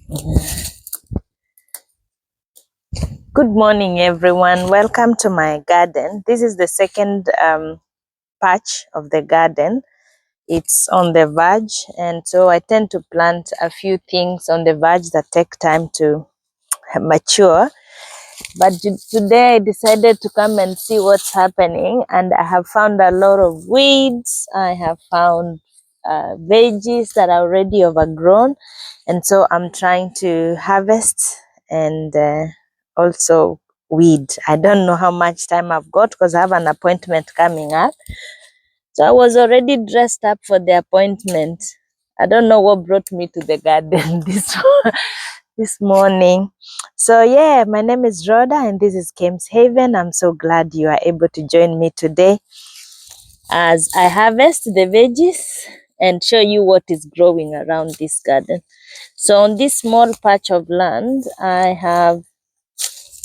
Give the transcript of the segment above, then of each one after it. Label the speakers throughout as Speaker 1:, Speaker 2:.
Speaker 1: Good morning, everyone. Welcome to my garden. This is the second patch of the garden. It's on the verge, and so I tend to plant a few things on the verge that take time to mature. But today I decided to come and see what's happening, and I have found a lot of weeds. I have found veggies that are already overgrown, and so I'm trying to harvest and also weed. I don't know how much time I've got because I have an appointment coming up. So I was already dressed up for the appointment. I don't know what brought me to the garden this morning. So yeah, my name is Rhoda and this is Kames Haven. I'm so glad you are able to join me today as I harvest the veggies and show you what is growing around this garden. So on this small patch of land, I have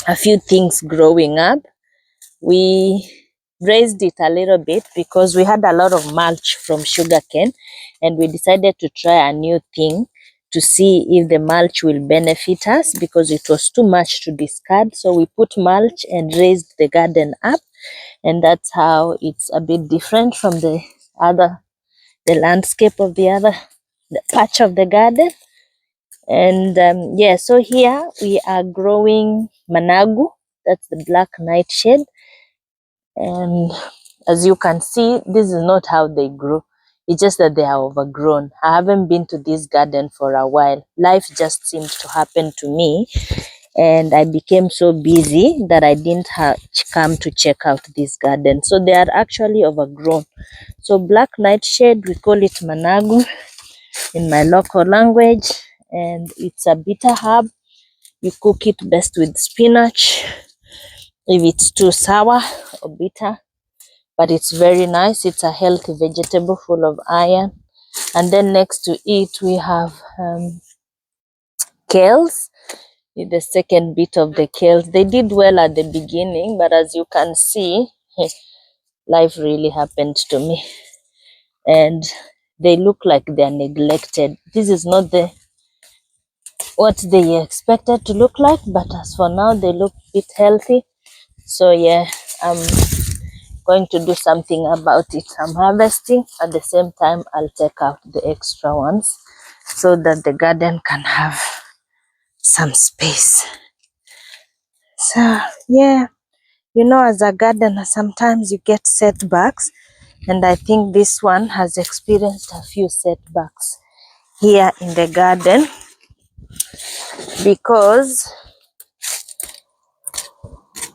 Speaker 1: a few things growing up. We raised it a little bit because we had a lot of mulch from sugarcane, and we decided to try a new thing to see if the mulch will benefit us because it was too much to discard. So we put mulch and raised the garden up, and that's how it's a bit different from the landscape of the patch of the garden. And yeah, so here we are growing managu. That's the black nightshade. And as you can see, this is not how they grow. It's just that they are overgrown. I haven't been to this garden for a while. Life just seemed to happen to me, and I became so busy that I didn't come to check out this garden. So they are actually overgrown. So black nightshade, we call it managu in my local language, and it's a bitter herb. You cook it best with spinach if it's too sour or bitter, but it's very nice. It's a healthy vegetable full of iron. And then next to it we have kales. The second bit of the kales, they did well at the beginning, but as you can see, life really happened to me and they look like they're neglected. This is not what they expected to look like, but as for now they look a bit healthy. So yeah, I'm going to do something about it. I'm harvesting. At the same time, I'll take out the extra ones so that the garden can have some space. So yeah, you know, as a gardener, sometimes you get setbacks, and I think this one has experienced a few setbacks here in the garden because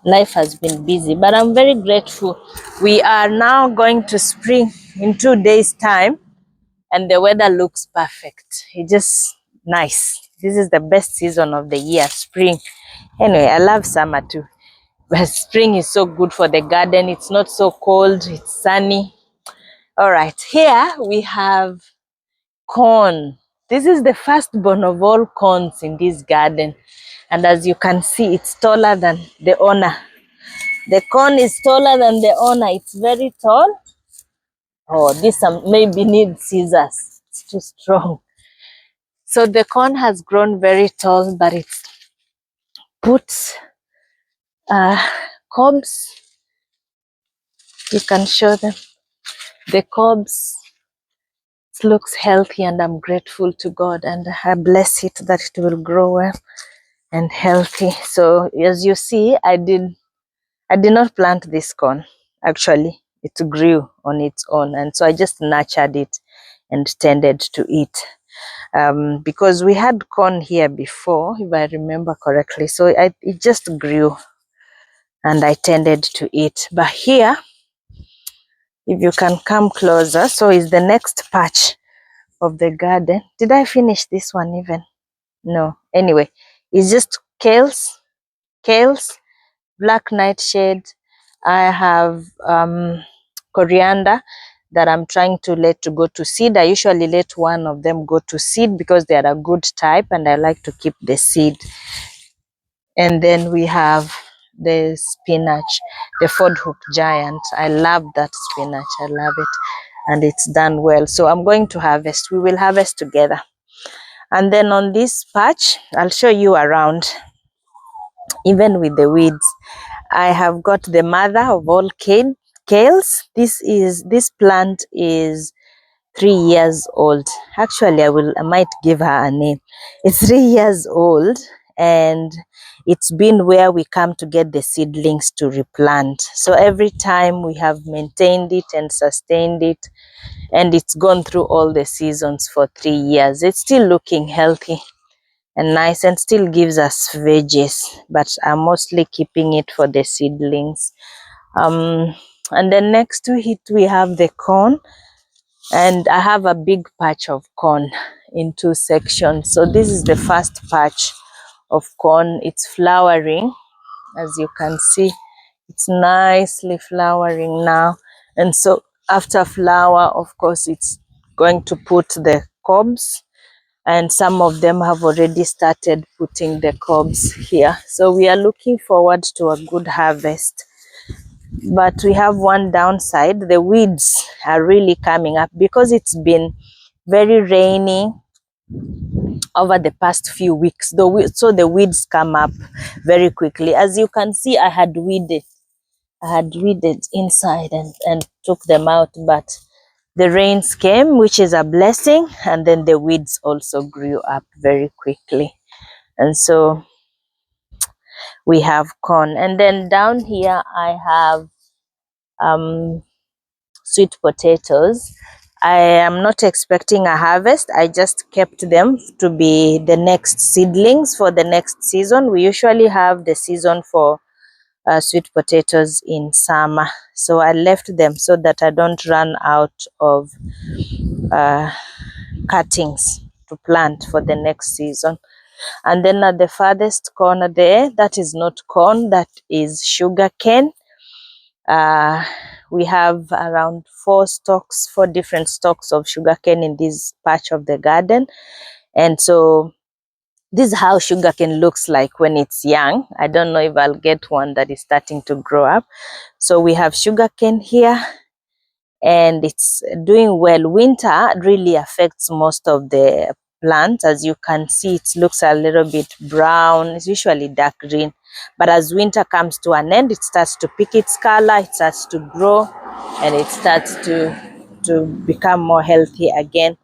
Speaker 1: life has been busy, but I'm very grateful. We are now going to spring in 2 days' time, and the weather looks perfect. It's just nice. This is the best season of the year, spring. Anyway, I love summer too, but spring is so good for the garden. It's not so cold, it's sunny. All right, here we have corn. This is the firstborn of all corns in this garden, and as you can see, it's taller than the owner. The corn is taller than the owner. It's very tall. Oh, this maybe needs scissors. It's too strong. So the corn has grown very tall, but it's put cobs. You can show them the cobs. It looks healthy, and I'm grateful to God, and I bless it that it will grow well and healthy. So as you see, I did not plant this corn. Actually, it grew on its own, and so I just nurtured it and tended to it. Because we had corn here before, if I remember correctly. So it just grew and I tended to it. But here, if you can come closer, so is the next patch of the garden. Did I finish this one even? No. Anyway, it's just kales, black nightshade. I have coriander that I'm trying to let to go to seed. I usually let one of them go to seed because they are a good type and I like to keep the seed. And then we have the spinach, the Ford Hook Giant. I love that spinach. I love it. And it's done well. So I'm going to harvest. We will harvest together. And then on this patch, I'll show you around, even with the weeds. I have got the mother of all kales. This plant is 3 years old. Actually, I might give her a name. It's 3 years old, and it's been where we come to get the seedlings to replant. So every time we have maintained it and sustained it, and it's gone through all the seasons for 3 years. It's still looking healthy and nice and still gives us veggies, but I'm mostly keeping it for the seedlings. And then next to it we have the corn, and I have a big patch of corn in 2 sections. So this is the first patch of corn. It's flowering, as you can see. It's nicely flowering now, and so after flower, of course, it's going to put the cobs, and some of them have already started putting the cobs here. So we are looking forward to a good harvest. But we have one downside. The weeds are really coming up because it's been very rainy over the past few weeks. So the weeds come up very quickly. As you can see, I had weeded inside and took them out, but the rains came, which is a blessing, and then the weeds also grew up very quickly. And so we have corn. And then down here I have sweet potatoes. I am not expecting a harvest. I just kept them to be the next seedlings for the next season. We usually have the season for sweet potatoes in summer, so I left them so that I don't run out of cuttings to plant for the next season. And then at the farthest corner there, that is not corn, that is sugar cane. We have around 4 different stalks of sugarcane in this patch of the garden. And so this is how sugarcane looks like when it's young. I don't know if I'll get one that is starting to grow up. So we have sugarcane here, and it's doing well. Winter really affects most of the plant. As you can see, it looks a little bit brown. It's usually dark green, but as winter comes to an end, it starts to pick its color, it starts to grow, and it starts to become more healthy again.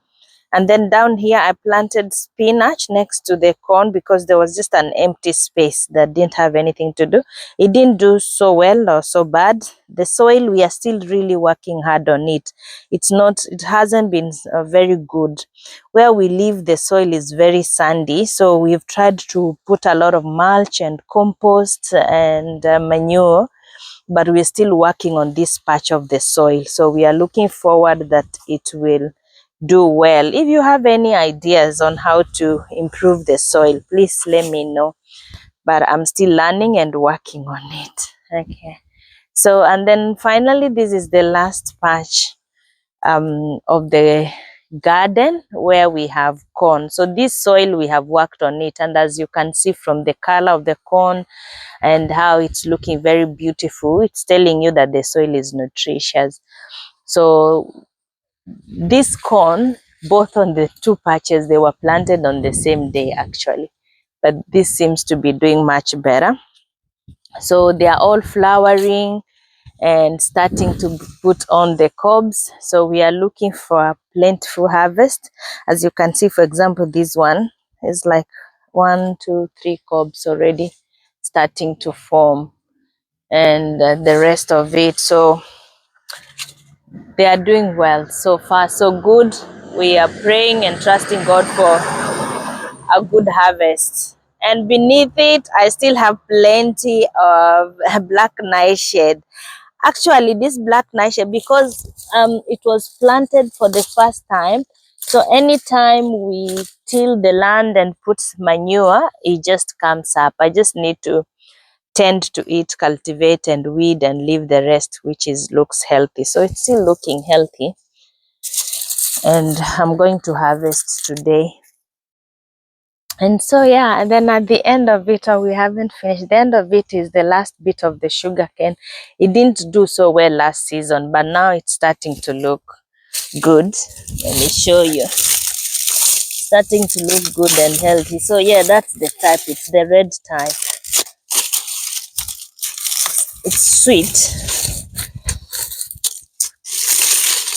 Speaker 1: And then down here, I planted spinach next to the corn because there was just an empty space that didn't have anything to do. It didn't do so well or so bad. The soil, we are still really working hard on it. It hasn't been very good. Where we live, the soil is very sandy. So we've tried to put a lot of mulch and compost and manure, but we're still working on this patch of the soil. So we are looking forward that it will do well. If you have any ideas on how to improve the soil, please let me know. But I'm still learning and working on it. Okay. So, and then finally, this is the last patch of the garden where we have corn. So this soil, we have worked on it, and as you can see from the color of the corn and how it's looking very beautiful, it's telling you that the soil is nutritious. So this corn, both on the 2 patches, they were planted on the same day actually, but this seems to be doing much better. So they are all flowering and starting to put on the cobs. So we are looking for a plentiful harvest. As you can see, for example, this one is like 1, 2, 3 cobs already starting to form, and the rest of it. So they are doing well. So far, so good. We are praying and trusting God for a good harvest. And beneath it, I still have plenty of black nightshade. Actually, this black nightshade, because it was planted for the first time, so anytime we till the land and put manure, it just comes up. I just need to tend to it, cultivate and weed and leave the rest, which looks healthy. So it's still looking healthy, and I'm going to harvest today. And so yeah, and then at the end of it, we haven't finished. The end of it is the last bit of the sugarcane. It didn't do so well last season, but now it's starting to look good. Let me show you. starting to look good and healthy. So yeah, that's the type. It's the red type. It's sweet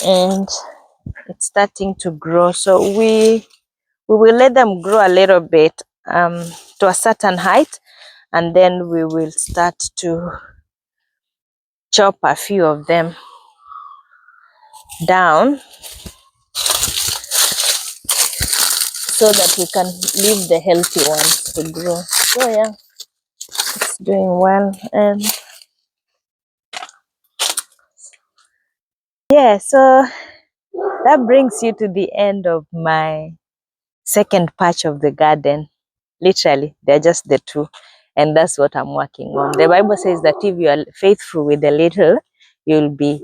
Speaker 1: and it's starting to grow. So we will let them grow a little bit to a certain height, and then we will start to chop a few of them down so that we can leave the healthy ones to grow. So yeah, it's doing well. And yeah, so that brings you to the end of my second patch of the garden. Literally, they're just the two, and that's what I'm working on. The Bible says that if you are faithful with a little, you'll be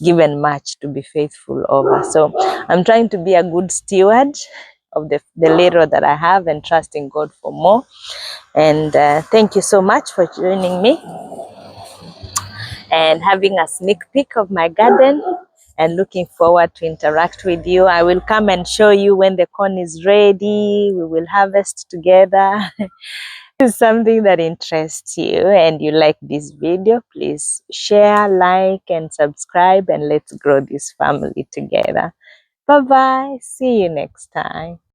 Speaker 1: given much to be faithful over. So I'm trying to be a good steward of the little that I have and trusting God for more. And thank you so much for joining me and having a sneak peek of my garden, and looking forward to interact with you. I will come and show you when the corn is ready. We will harvest together. If it's something that interests you and you like this video, please share, like, and subscribe, and let's grow this family together. Bye bye. See you next time.